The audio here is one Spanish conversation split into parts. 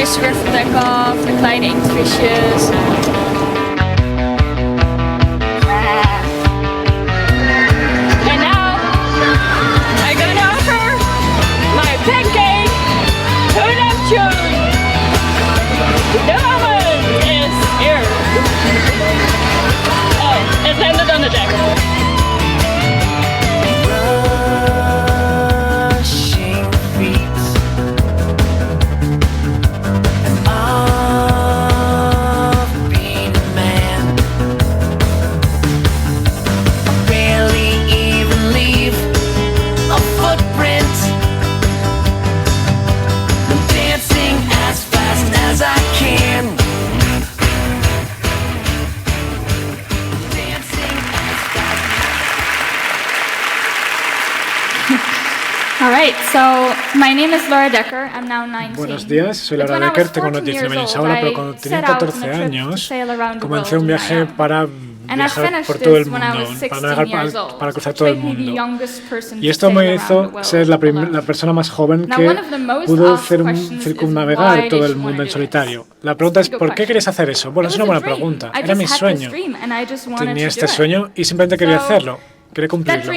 schriftelijk af, de kleine inktvisjes. En now, I'm gonna offer my pancake to Neptune. The moment is here. Oh, it landed on the deck. All right, so my name is Laura Decker. I'm now 19. Buenos días, soy Laura Decker, tengo 19 años ahora, pero cuando tenía 14 años comencé un viaje para viajar por todo el mundo, para cruzar todo el mundo. Y esto me hizo ser la persona más joven que pudo circunnavegar todo el mundo en solitario. La pregunta es, ¿por qué querías hacer eso? Bueno, es una buena pregunta. Era mi sueño. Tenía este sueño y simplemente quería hacerlo. Quería cumplirlo.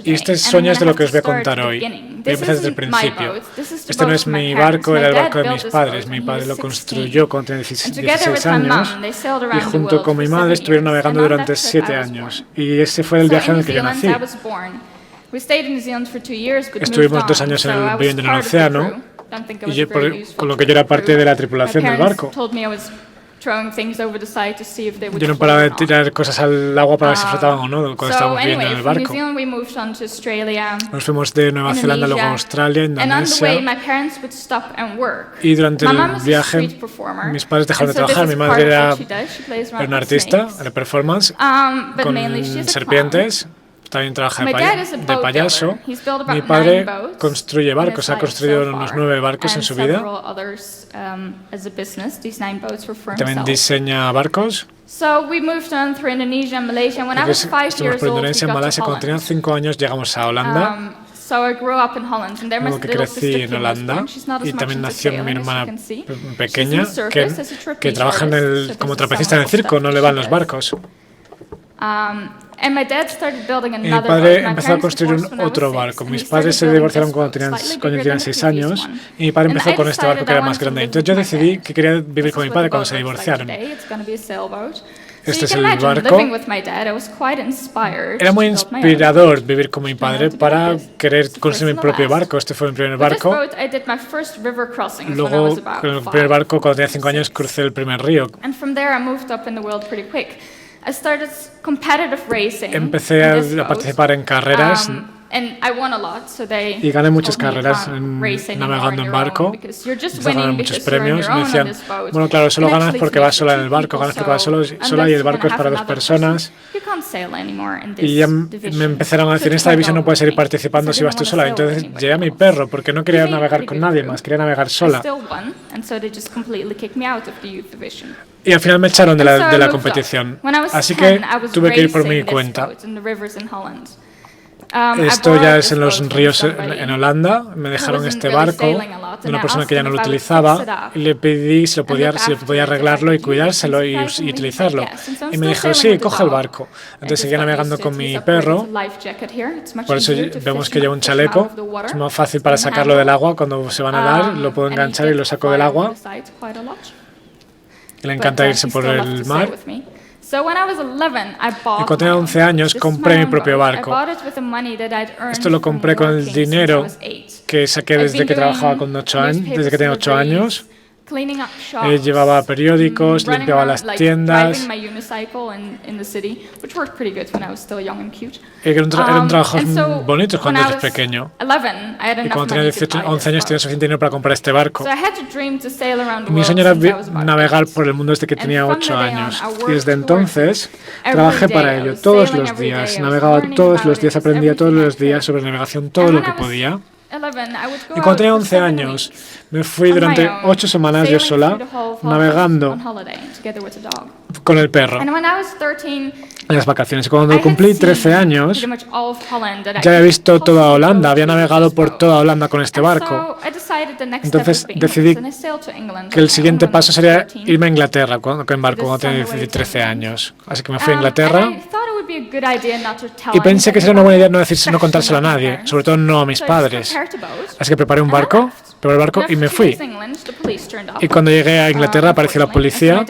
Y este sueño es de lo que os voy a contar hoy. Voy a empezar desde el principio. Este no es mi barco, era el barco de mis padres. Mi padre lo construyó cuando tenía 16 años y junto con mi madre estuvieron navegando durante 7 años. Y ese fue el viaje en el que yo nací. Estuvimos 2 años viviendo en el océano y con lo que yo era parte de la tripulación del barco. Yo no paraba de tirar cosas al agua para ver si flotaban o no cuando estábamos viviendo en el barco. Nos fuimos de Nueva Zelanda luego a Australia, Indonesia. Y durante el viaje mis padres dejaron de trabajar. Mi madre era una artista de performance con serpientes. También trabaja de payaso. Mi padre construye barcos, ha construido unos 9 barcos en su vida. También diseña barcos. Estuvimos por Indonesia, en Malasia. Cuando tenía 5 años llegamos a Holanda. Luego que crecí en Holanda y también nació mi hermana pequeña que trabaja como trapecista en el circo, no le van los barcos. Mi padre empezó a construir otro barco. Mis padres se divorciaron cuando tenían 6 años y mi padre empezó con este barco que era más grande. Entonces yo decidí que quería vivir con mi padre cuando se divorciaron. Este es el barco. Era muy inspirador vivir con mi padre para querer construir mi propio barco. Este fue mi primer barco. Luego, con el primer barco, cuando tenía 5 años, crucé el primer río. Empecé a participar en carreras y gané muchas carreras navegando en barco. Empecé a ganar muchos premios. Me decían, bueno, claro, solo ganas porque vas sola en el barco, ganas porque vas sola y el barco es para 2 personas. Y ya me empezaron a decir, en esta división no puedes seguir participando si vas tú sola. Entonces llegué a mi perro porque no quería navegar con nadie más, quería navegar sola. Y al final me echaron de la competición. Así que tuve que ir por mi cuenta. Esto ya es en los ríos en Holanda. Me dejaron este barco de una persona que ya no lo utilizaba y le pedí si podía arreglarlo y cuidárselo y utilizarlo. Y me dijo, sí, coge el barco. Entonces seguía navegando con mi perro. Por eso vemos que lleva un chaleco. Es más fácil para sacarlo del agua cuando se va a nadar. Lo puedo enganchar y lo saco del agua. Le encanta irse por el mar. Y cuando tenía 11 años compré mi propio barco. Esto lo compré con el dinero que saqué desde que trabajaba desde que tenía 8 años. Llevaba periódicos, limpiaba las tiendas. Eran trabajos bonitos cuando eres pequeño. Y cuando tenía 11 años tenía suficiente dinero para comprar este barco. Mi sueño era navegar por el mundo desde que tenía 8 años. Y desde entonces trabajé para ello todos los días. Navegaba todos los días, aprendía todos los días sobre navegación, todo lo que podía. Y cuando tenía 11 años, me fui durante 8 semanas yo sola, navegando con el perro en las vacaciones. Y cuando cumplí 13 años, ya había visto toda Holanda, había navegado por toda Holanda con este barco. Entonces decidí que el siguiente paso sería irme a Inglaterra en barco cuando tenía 13 años. Así que me fui a Inglaterra y pensé que sería una buena idea no contárselo a nadie, sobre todo no a mis padres. Así que preparé el barco y me fui. Y cuando llegué a Inglaterra apareció la policía,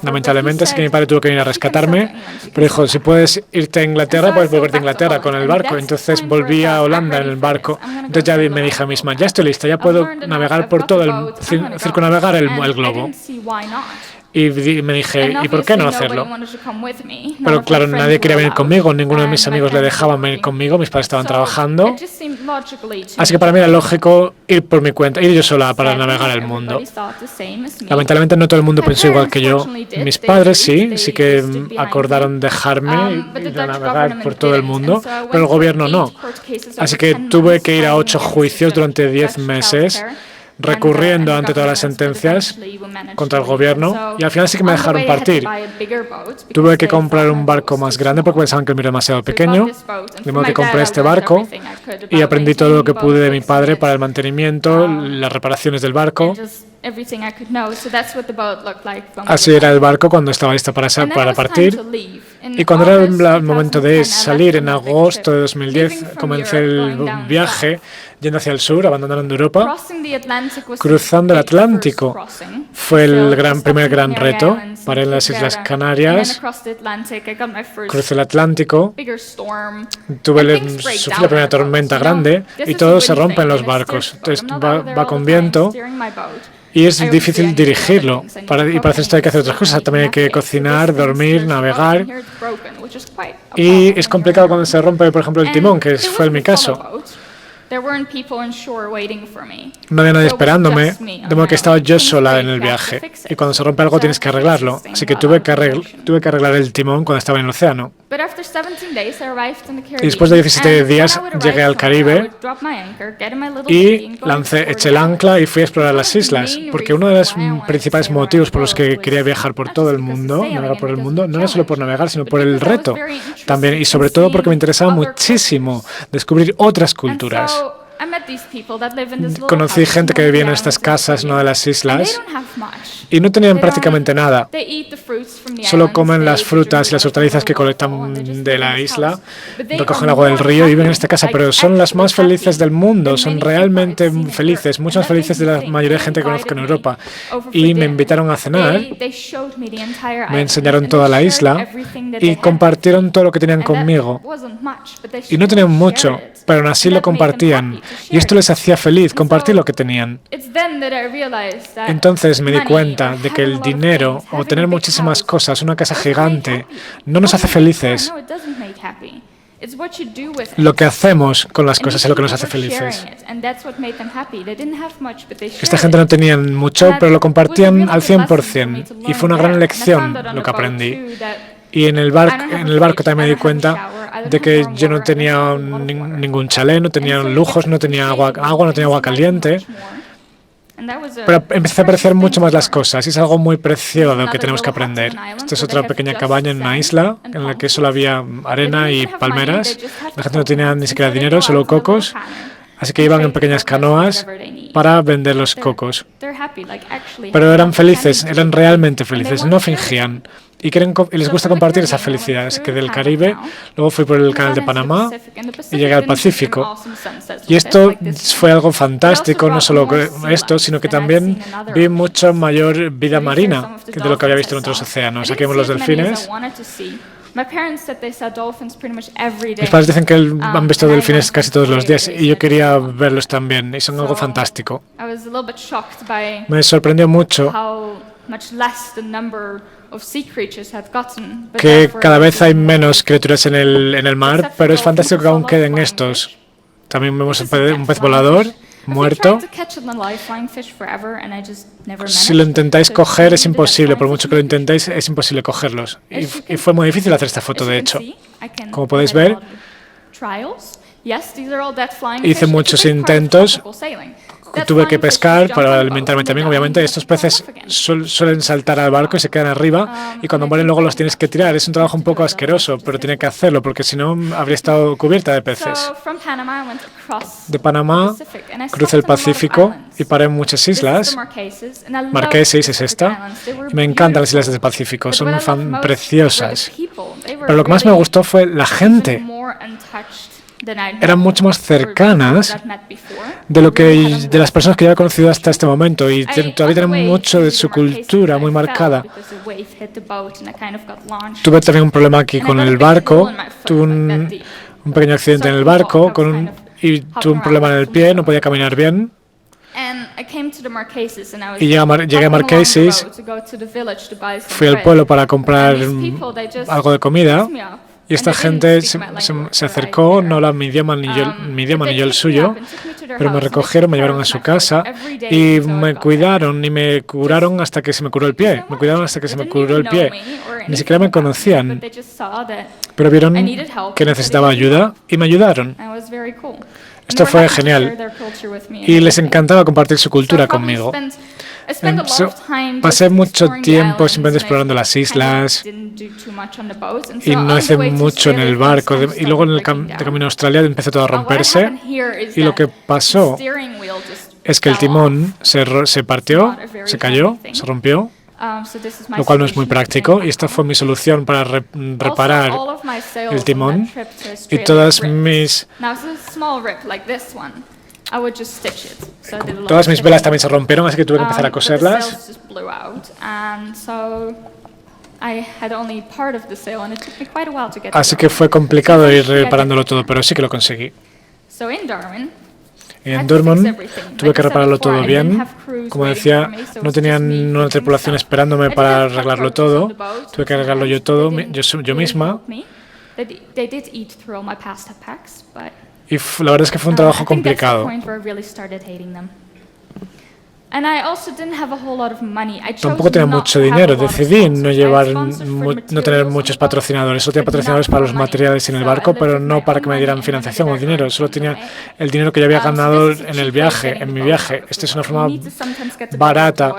lamentablemente, así que mi padre tuvo que venir a rescatarme. Pero dijo, si puedes irte a Inglaterra, puedes volverte a Inglaterra con el barco. Entonces volví a Holanda en el barco. Entonces ya me dije a mí misma, ya estoy lista, ya puedo navegar por todo circunnavegar el globo. Y me dije, ¿y por qué no hacerlo? Pero claro, nadie quería venir conmigo, ninguno de mis amigos le dejaban venir conmigo, mis padres estaban trabajando. Así que para mí era lógico ir por mi cuenta, ir yo sola para navegar el mundo. Lamentablemente no todo el mundo pensó igual que yo. Mis padres sí que acordaron dejarme ir a navegar por todo el mundo, pero el gobierno no. Así que tuve que ir a 8 juicios durante 10 meses, recurriendo ante todas las sentencias contra el gobierno, y al final sí que me dejaron partir. Tuve que comprar un barco más grande porque pensaban que el mío era demasiado pequeño, de modo que compré este barco y aprendí todo lo que pude de mi padre para el mantenimiento, las reparaciones del barco. Así era el barco cuando estaba lista para partir. Y cuando era el momento de salir, en agosto de 2010, comencé el viaje yendo hacia el sur, abandonando Europa, cruzando el Atlántico. Fue el primer gran reto. Paré en las Islas Canarias, crucé el Atlántico, sufrí la primera tormenta grande y todo se rompe en los barcos. Entonces va con viento. Y es difícil dirigirlo. Y para hacer esto hay que hacer otras cosas. También hay que cocinar, dormir, navegar. Y es complicado cuando se rompe, por ejemplo, el timón, que fue en mi caso. No había nadie esperándome, de modo que estaba yo sola en el viaje. Y cuando se rompe algo tienes que arreglarlo. Así que tuve que arreglar el timón cuando estaba en el océano. Y después de 17 días llegué al Caribe y eché el ancla y fui a explorar las islas. Porque uno de los principales motivos por los que quería viajar por todo el mundo, navegar por el mundo, no era solo por navegar, sino por el reto también. Y sobre todo porque me interesaba muchísimo descubrir otras culturas. Conocí gente que vivía en estas casas, no de las islas, y no tenían prácticamente nada. Solo comen las frutas y las hortalizas que colectan de la isla, recogen agua del río y viven en esta casa, pero son las más felices del mundo, son realmente felices, mucho más felices de la mayoría de gente que conozco en Europa. Y me invitaron a cenar, me enseñaron toda la isla y compartieron todo lo que tenían conmigo. Y no tenían mucho, pero aún así lo compartían. Y esto les hacía feliz, compartir lo que tenían. Entonces me di cuenta de que el dinero o tener muchísimas cosas, una casa gigante, no nos hace felices. Lo que hacemos con las cosas es lo que nos hace felices. Esta gente no tenía mucho, pero lo compartían al 100%. Y fue una gran lección lo que aprendí. Y en el barco también me di cuenta de que yo no tenía ningún chalet, no tenía lujos, no tenía agua, no tenía agua caliente. Pero empecé a apreciar mucho más las cosas y es algo muy preciado de lo que tenemos que aprender. Esta es otra pequeña cabaña en una isla en la que solo había arena y palmeras. La gente no tenía ni siquiera dinero, solo cocos. Así que iban en pequeñas canoas para vender los cocos. Pero eran felices, eran realmente felices, no fingían. Y les gusta compartir esa felicidad. Así que del Caribe, luego fui por el canal de Panamá y llegué al Pacífico. Y esto fue algo fantástico, no solo esto, sino que también vi mucha mayor vida marina de lo que había visto en otros océanos. Aquí vemos los delfines. Mis padres dicen que han visto delfines casi todos los días y yo quería verlos también y son algo fantástico. Me sorprendió mucho que cada vez hay menos criaturas en el mar, pero es fantástico que aún queden estos. También vemos un pez volador muerto. Si lo intentáis coger es imposible, por mucho que lo intentéis es imposible cogerlos. Y fue muy difícil hacer esta foto, de hecho. Como podéis ver, Hice muchos intentos. Tuve que pescar para alimentarme también, obviamente. Estos peces suelen saltar al barco y se quedan arriba, y cuando mueren luego los tienes que tirar. Es un trabajo un poco asqueroso, pero tiene que hacerlo, porque si no habría estado cubierta de peces. De Panamá crucé el Pacífico y paré en muchas islas. Marquesas es esta. Me encantan las islas del Pacífico, son preciosas. Pero lo que más me gustó fue la gente. Eran mucho más cercanas de las personas que yo había conocido hasta este momento, y todavía tienen mucho de su cultura muy marcada. Tuve también un problema aquí con el barco. Tuve un pequeño accidente en el barco y tuve un problema en el pie, no podía caminar bien. Y llegué a Marquesas, fui al pueblo para comprar algo de comida. Y esta gente se acercó, no hablaba mi idioma ni yo el suyo, pero me recogieron, me llevaron a su casa y me cuidaron y me curaron hasta que se me curó el pie. Me cuidaron hasta que se me curó el pie. Ni siquiera me conocían, pero vieron que necesitaba ayuda y me ayudaron. Esto fue genial y les encantaba compartir su cultura conmigo. Pasé mucho tiempo simplemente explorando las islas y no hice mucho en el barco. Y luego en el camino a Australia empezó todo a romperse, y lo que pasó es que el timón se partió, se cayó, se rompió, lo cual no es muy práctico, y esta fue mi solución para reparar el timón. Y todas mis velas también se rompieron, así que tuve que empezar a coserlas. Así que fue complicado ir reparándolo todo, pero sí que lo conseguí. Y en Durban tuve que repararlo todo bien. Como decía, no tenían una tripulación esperándome para arreglarlo todo. Tuve que arreglarlo yo todo, yo misma. Y la verdad es que fue un trabajo complicado. Tampoco tenía mucho dinero. Decidí no tener muchos patrocinadores. Solo tenía patrocinadores para los materiales en el barco, pero no para que me dieran financiación o dinero. Solo tenía el dinero que yo había ganado en mi viaje. Esta es una forma barata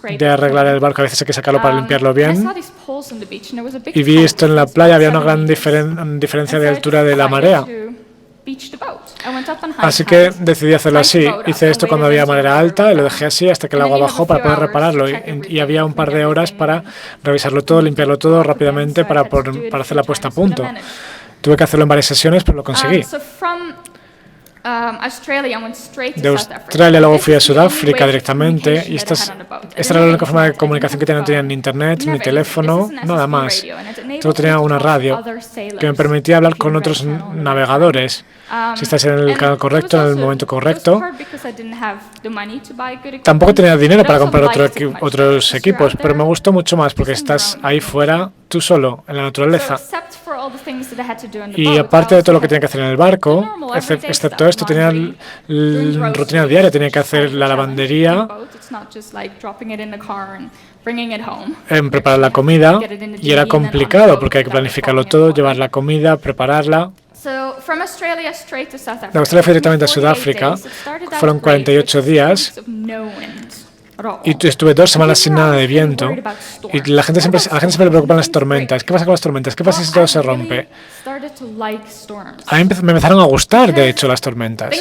de arreglar el barco. A veces hay que sacarlo para limpiarlo bien. Y vi esto en la playa. Había una gran diferencia de altura de la marea. Así que decidí hacerlo así. Hice esto cuando había marea alta y lo dejé así hasta que el agua bajó para poder repararlo. Y había un par de horas para revisarlo todo, limpiarlo todo rápidamente para hacer la puesta a punto. Tuve que hacerlo en varias sesiones, pero lo conseguí. De Australia luego fui a Sudáfrica directamente, y esta era la única forma de comunicación que tenía. No tenía ni internet, ni teléfono, nada más. Solo tenía una radio que me permitía hablar con otros navegadores, si estás en el canal correcto, en el momento correcto. Tampoco tenía dinero para comprar otros equipos, pero me gustó mucho más porque estás ahí fuera, tú solo, en la naturaleza. Y aparte de todo lo que tenía que hacer en el barco, excepto esto, tenía rutina diaria. Tenía que hacer la lavandería, preparar la comida, y era complicado porque hay que planificarlo todo, llevar la comida, prepararla. De Australia fui directamente a Sudáfrica. Fueron 48 días. Y estuve 2 semanas sin nada de viento. Y a la gente siempre le preocupan las tormentas. ¿Qué pasa con las tormentas? ¿Qué pasa si todo se rompe? A mí me empezaron a gustar, de hecho, las tormentas.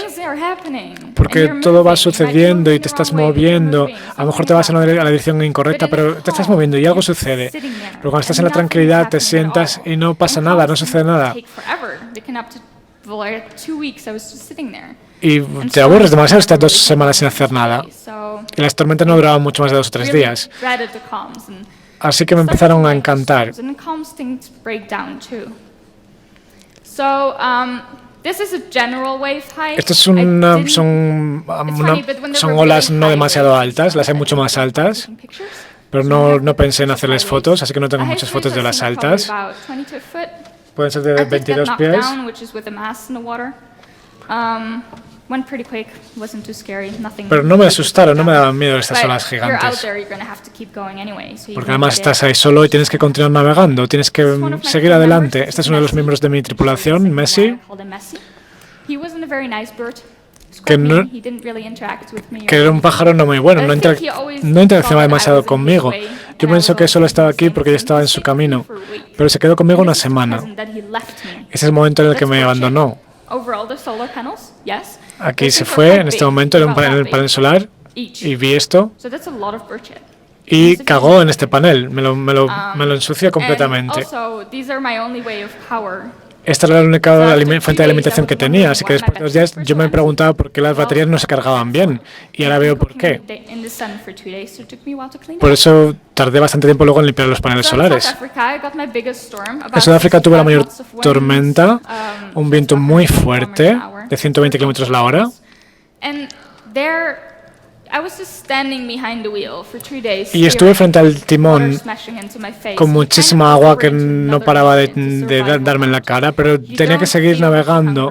Porque todo va sucediendo y te estás moviendo. A lo mejor te vas a la dirección incorrecta, pero te estás moviendo y algo sucede. Pero cuando estás en la tranquilidad, te sientas y no pasa nada, no sucede nada. Y te aburres demasiado, estás 2 semanas sin hacer nada. Y las tormentas no duraban mucho más de 2 o 3 días. Así que me empezaron a encantar. Estas son olas no demasiado altas, las hay mucho más altas. Pero no pensé en hacerles fotos, así que no tengo muchas fotos de las altas. Pueden ser de 22 pies. Pero no me asustaron, no me daban miedo estas olas gigantes. Porque además estás ahí solo y tienes que continuar navegando, tienes que seguir adelante. Este es uno de los miembros de mi tripulación, Messi. que era un pájaro no muy bueno, no interaccionaba demasiado conmigo. Yo pienso que solo estaba aquí porque yo estaba en su camino, pero se quedó conmigo una semana. Ese es el momento en el que me abandonó. Aquí se fue, en este momento, en el panel solar, y vi esto, y cagó en este panel, me lo ensució completamente. Esta era la única fuente de alimentación que tenía, así que después de 2 días yo me preguntaba por qué las baterías no se cargaban bien, y ahora veo por qué. Por eso tardé bastante tiempo luego en limpiar los paneles solares. En Sudáfrica tuve la mayor tormenta, un viento muy fuerte, de 120 kilómetros la hora. Y estuve frente al timón con muchísima agua que no paraba de darme en la cara, pero tenía que seguir navegando.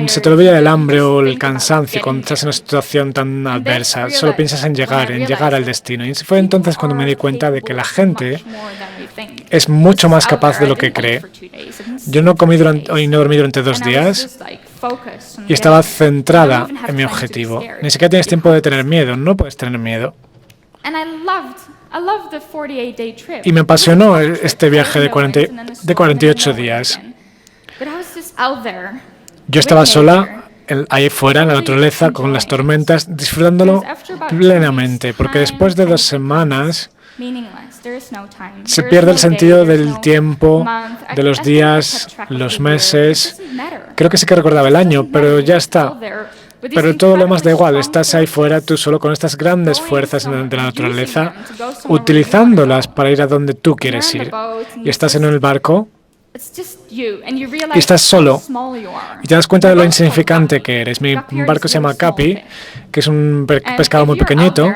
Se te olvida el hambre o el cansancio cuando estás en una situación tan adversa. Solo piensas en llegar al destino. Y fue entonces cuando me di cuenta de que la gente es mucho más capaz de lo que cree. Yo no comí y no dormí durante 2 días y estaba centrada en mi objetivo. Ni siquiera tienes tiempo de tener miedo, no puedes tener miedo. Y me apasionó este viaje de 48 días. Yo estaba sola ahí fuera, en la naturaleza, con las tormentas, disfrutándolo plenamente, porque después de 2 semanas se pierde el sentido del tiempo, de los días, los meses. Creo que sí que recordaba el año, pero ya está. Pero todo lo demás da igual, estás ahí fuera tú solo con estas grandes fuerzas de la naturaleza, utilizándolas para ir a donde tú quieres ir. Y estás en el barco y estás solo y te das cuenta de lo insignificante que eres. Mi barco se llama Capi, que es un pescado muy pequeñito,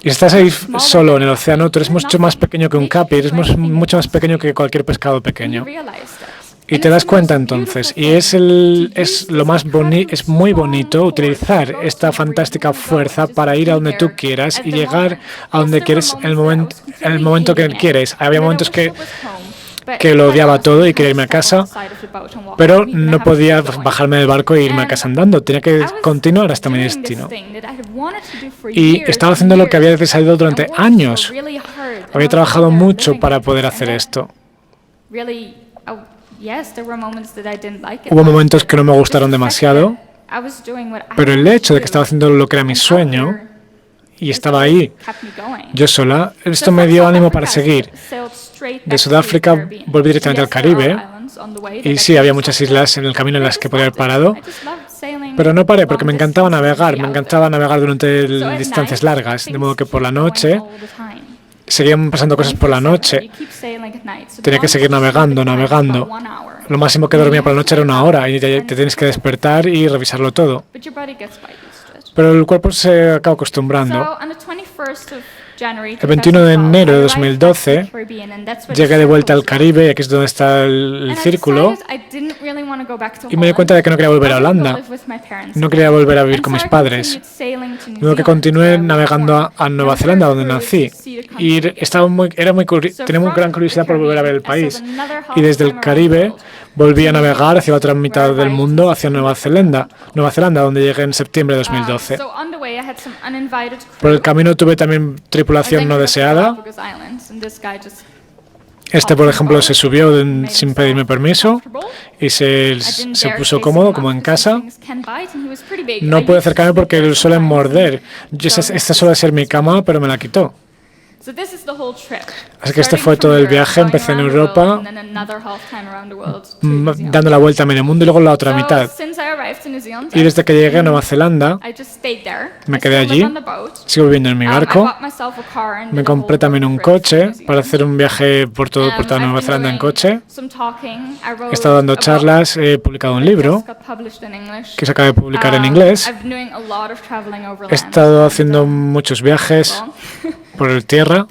y si estás ahí solo en el océano, tú eres mucho más pequeño que un Capi, eres mucho más pequeño que cualquier pescado pequeño. Y te das cuenta entonces, y es muy bonito utilizar esta fantástica fuerza para ir a donde tú quieras y llegar a donde quieres en el momento que quieres. Había momentos que lo odiaba todo y quería irme a casa, pero no podía bajarme del barco e irme a casa andando. Tenía que continuar hasta mi destino. Y estaba haciendo lo que había deseado durante años. Había trabajado mucho para poder hacer esto. Hubo momentos que no me gustaron demasiado, pero el hecho de que estaba haciendo lo que era mi sueño y estaba ahí, yo sola, esto me dio ánimo para seguir. De Sudáfrica volví directamente al Caribe y sí, había muchas islas en el camino en las que podía haber parado, pero no paré porque me encantaba navegar durante distancias largas, de modo que por la noche seguían pasando cosas por la noche. Tenía que seguir navegando. Lo máximo que dormía por la noche era 1 hora y te tienes que despertar y revisarlo todo. Pero el cuerpo se acaba acostumbrando. El 21 de enero de 2012 llegué de vuelta al Caribe, y aquí es donde está el círculo, y me di cuenta de que no quería volver a Holanda. No quería volver a vivir con mis padres. Luego que continué navegando a Nueva Zelanda, donde nací. Y tenía muy gran curiosidad por volver a ver el país. Y desde el Caribe volví a navegar hacia la otra mitad del mundo, hacia Nueva Zelanda, donde llegué en septiembre de 2012. Por el camino tuve también tripulación no deseada. Por ejemplo, se subió sin pedirme permiso y se puso cómodo, como en casa. No pude acercarme porque suelen morder. Esta suele ser mi cama, pero me la quitó. Así que este fue todo el viaje. Empecé en Europa, dando la vuelta a medio mundo y luego la otra mitad. Y desde que llegué a Nueva Zelanda, me quedé allí, sigo viviendo en mi barco. Me compré también un coche para hacer un viaje por toda Nueva Zelanda en coche. He estado dando charlas, he publicado un libro que se acaba de publicar en inglés. He estado haciendo muchos viajes por el tierra.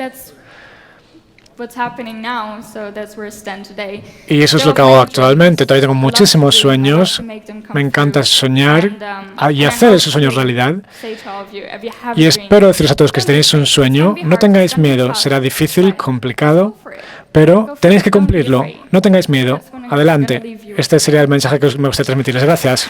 Y eso es lo que hago actualmente. Todavía tengo muchísimos sueños. Me encanta soñar y hacer esos sueños realidad. Y espero deciros a todos que si tenéis un sueño, no tengáis miedo. Será difícil, complicado, pero tenéis que cumplirlo. No tengáis miedo. Adelante. Este sería el mensaje que me gustaría transmitirles. Gracias.